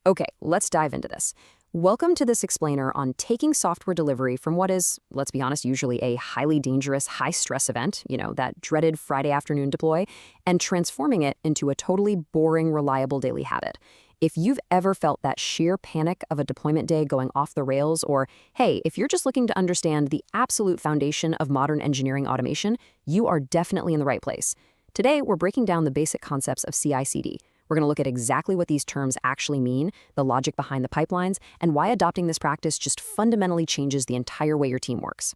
Okay, let's dive into this. Welcome to this explainer on taking software delivery from what is, let's be honest, usually a highly dangerous, high-stress event, that dreaded Friday afternoon deploy, and transforming it into a totally boring, reliable daily habit. If you've ever felt that sheer panic of a deployment day going off the rails, or, hey, if you're just looking to understand the absolute foundation of modern engineering automation, you are definitely in the right place. Today, we're breaking down the basic concepts of CI/CD. We're going to look at exactly what these terms actually mean, the logic behind the pipelines, and why adopting this practice just fundamentally changes the entire way your team works.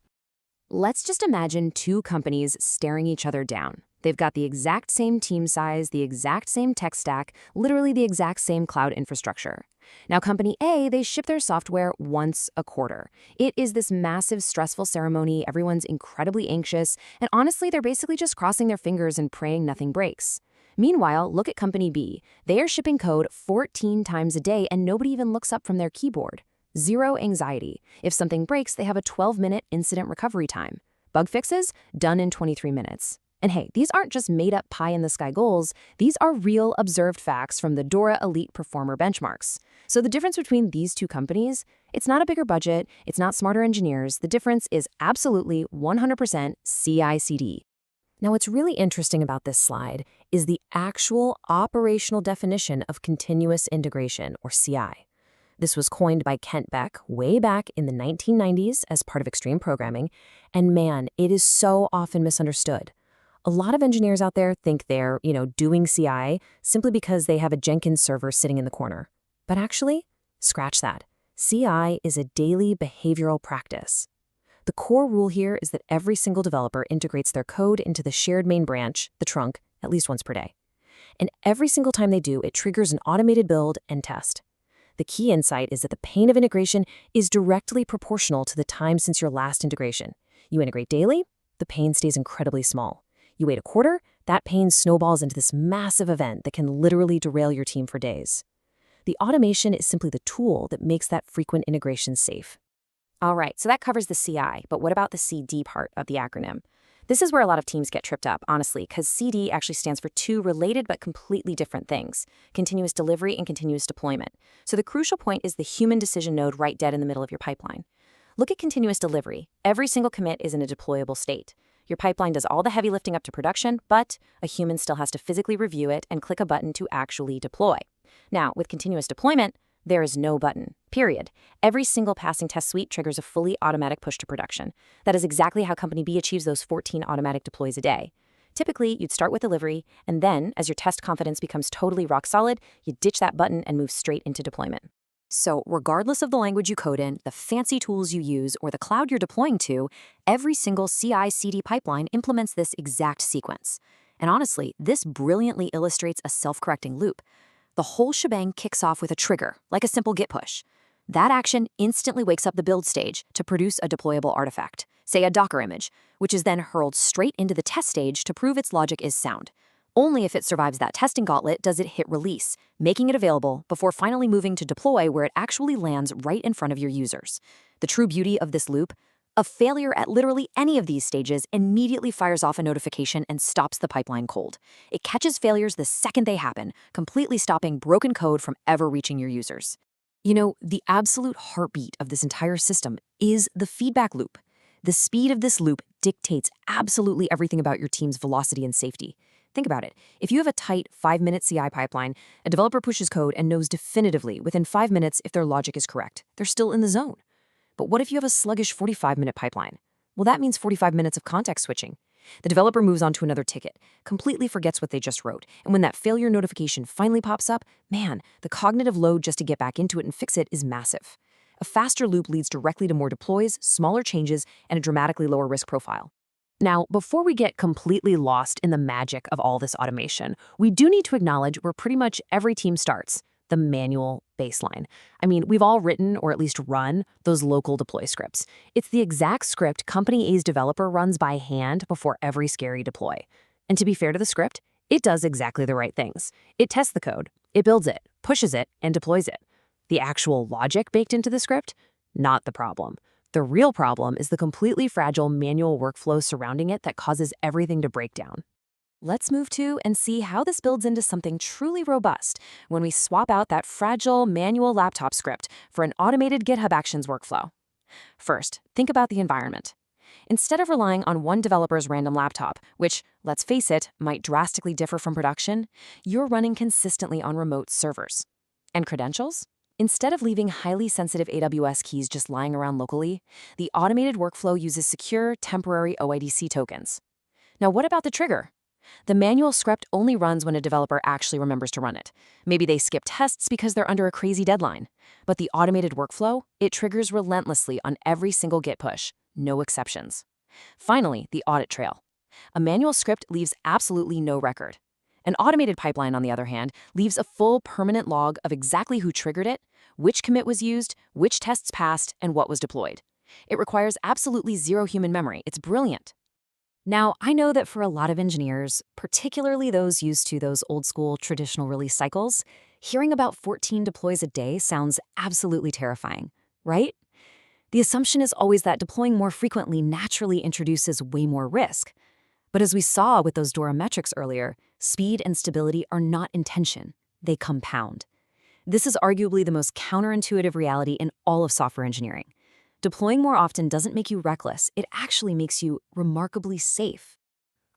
Let's just imagine two companies staring each other down. They've got the exact same team size, the exact same tech stack, literally the exact same cloud infrastructure. Now, Company A, they ship their software once a quarter. It is this massive, stressful ceremony. Everyone's incredibly anxious, and honestly, they're basically just crossing their fingers and praying nothing breaks. Meanwhile, look at Company B. They are shipping code 14 times a day, and nobody even looks up from their keyboard. Zero anxiety. If something breaks, they have a 12-minute incident recovery time. Bug fixes? Done in 23 minutes. And hey, these aren't just made-up pie-in-the-sky goals. These are real observed facts from the DORA Elite Performer benchmarks. So the difference between these two companies, it's not a bigger budget, it's not smarter engineers. The difference is absolutely 100% CI/CD. Now, what's really interesting about this slide is the actual operational definition of continuous integration, or CI. This was coined by Kent Beck way back in the 1990s as part of extreme programming, and man, it is so often misunderstood. A lot of engineers out there think they're, doing CI simply because they have a Jenkins server sitting in the corner. But actually, scratch that. CI is a daily behavioral practice. The core rule here is that every single developer integrates their code into the shared main branch, the trunk, at least once per day. And every single time they do, it triggers an automated build and test. The key insight is that the pain of integration is directly proportional to the time since your last integration. You integrate daily, the pain stays incredibly small. You wait a quarter, that pain snowballs into this massive event that can literally derail your team for days. The automation is simply the tool that makes that frequent integration safe. All right, so that covers the CI, but what about the CD part of the acronym? This is where a lot of teams get tripped up, honestly, because CD actually stands for two related but completely different things: continuous delivery and continuous deployment. So the crucial point is the human decision node right dead in the middle of your pipeline. Look at continuous delivery. Every single commit is in a deployable state. Your pipeline does all the heavy lifting up to production, but a human still has to physically review it and click a button to actually deploy. Now, with continuous deployment, there is no button, period. Every single passing test suite triggers a fully automatic push to production. That is exactly how Company B achieves those 14 automatic deploys a day. Typically, you'd start with delivery, and then, as your test confidence becomes totally rock solid, you ditch that button and move straight into deployment. So, regardless of the language you code in, the fancy tools you use, or the cloud you're deploying to, every single CI/CD pipeline implements this exact sequence. And honestly, this brilliantly illustrates a self-correcting loop. The whole shebang kicks off with a trigger, like a simple git push. That action instantly wakes up the build stage to produce a deployable artifact, say a Docker image, which is then hurled straight into the test stage to prove its logic is sound. Only if it survives that testing gauntlet does it hit release, making it available before finally moving to deploy where it actually lands right in front of your users. The true beauty of this loop: a failure at literally any of these stages immediately fires off a notification and stops the pipeline cold. It catches failures the second they happen, completely stopping broken code from ever reaching your users. The absolute heartbeat of this entire system is the feedback loop. The speed of this loop dictates absolutely everything about your team's velocity and safety. Think about it. If you have a tight 5-minute CI pipeline, a developer pushes code and knows definitively within 5 minutes if their logic is correct. They're still in the zone. But what if you have a sluggish 45-minute pipeline? Well, that means 45 minutes of context switching. The developer moves on to another ticket, completely forgets what they just wrote, and when that failure notification finally pops up, man, the cognitive load just to get back into it and fix it is massive. A faster loop leads directly to more deploys, smaller changes, and a dramatically lower risk profile. Now, before we get completely lost in the magic of all this automation, we do need to acknowledge where pretty much every team starts: the manual baseline. I mean, we've all written, or at least run, those local deploy scripts. It's the exact script Company A's developer runs by hand before every scary deploy. And to be fair to the script, it does exactly the right things. It tests the code, it builds it, pushes it, and deploys it. The actual logic baked into the script? Not the problem. The real problem is the completely fragile manual workflow surrounding it that causes everything to break down. Let's move to and see how this builds into something truly robust when we swap out that fragile manual laptop script for an automated GitHub Actions workflow. First, think about the environment. Instead of relying on one developer's random laptop, which, let's face it, might drastically differ from production, you're running consistently on remote servers. And credentials? Instead of leaving highly sensitive AWS keys just lying around locally, the automated workflow uses secure, temporary OIDC tokens. Now, what about the trigger? The manual script only runs when a developer actually remembers to run it. Maybe they skip tests because they're under a crazy deadline. But the automated workflow, it triggers relentlessly on every single Git push, no exceptions. Finally, the audit trail. A manual script leaves absolutely no record. An automated pipeline, on the other hand, leaves a full permanent log of exactly who triggered it, which commit was used, which tests passed, and what was deployed. It requires absolutely zero human memory. It's brilliant. Now, I know that for a lot of engineers, particularly those used to those old-school traditional release cycles, hearing about 14 deploys a day sounds absolutely terrifying, right? The assumption is always that deploying more frequently naturally introduces way more risk. But as we saw with those DORA metrics earlier, speed and stability are not in tension. They compound. This is arguably the most counterintuitive reality in all of software engineering. Deploying more often doesn't make you reckless, it actually makes you remarkably safe.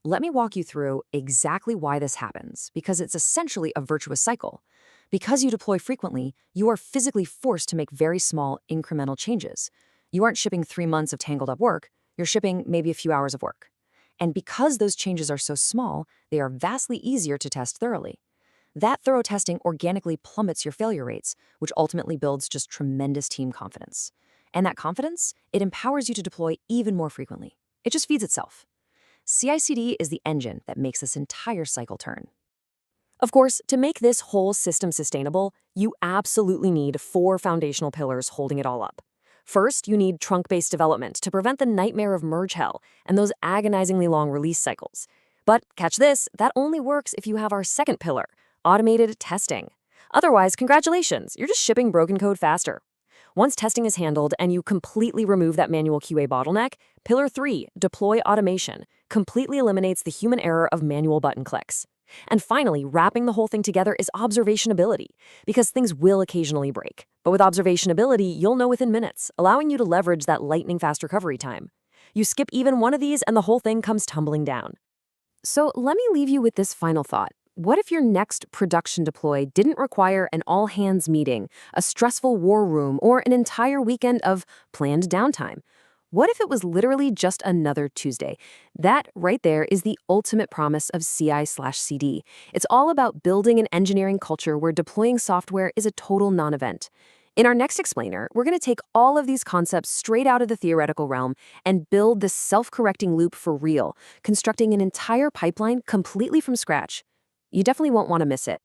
Let me walk you through exactly why this happens, because it's essentially a virtuous cycle. Because you deploy frequently, you are physically forced to make very small, incremental changes. You aren't shipping 3 months of tangled up work, you're shipping maybe a few hours of work. And because those changes are so small, they are vastly easier to test thoroughly. That thorough testing organically plummets your failure rates, which ultimately builds just tremendous team confidence. And that confidence, it empowers you to deploy even more frequently. It just feeds itself. CICD is the engine that makes this entire cycle turn. Of course, to make this whole system sustainable, you absolutely need 4 foundational pillars holding it all up. First, you need trunk-based development to prevent the nightmare of merge hell and those agonizingly long release cycles. But catch this, that only works if you have our second pillar, automated testing. Otherwise, congratulations, you're just shipping broken code faster. Once testing is handled and you completely remove that manual QA bottleneck, Pillar 3, deploy automation, completely eliminates the human error of manual button clicks. And finally, wrapping the whole thing together is observationability, because things will occasionally break. But with observationability, you'll know within minutes, allowing you to leverage that lightning-fast recovery time. You skip even one of these and the whole thing comes tumbling down. So let me leave you with this final thought. What if your next production deploy didn't require an all-hands meeting, a stressful war room, or an entire weekend of planned downtime? What if it was literally just another Tuesday? That right there is the ultimate promise of CI/CD. It's all about building an engineering culture where deploying software is a total non-event. In our next explainer, we're going to take all of these concepts straight out of the theoretical realm and build this self-correcting loop for real, constructing an entire pipeline completely from scratch. You definitely won't want to miss it.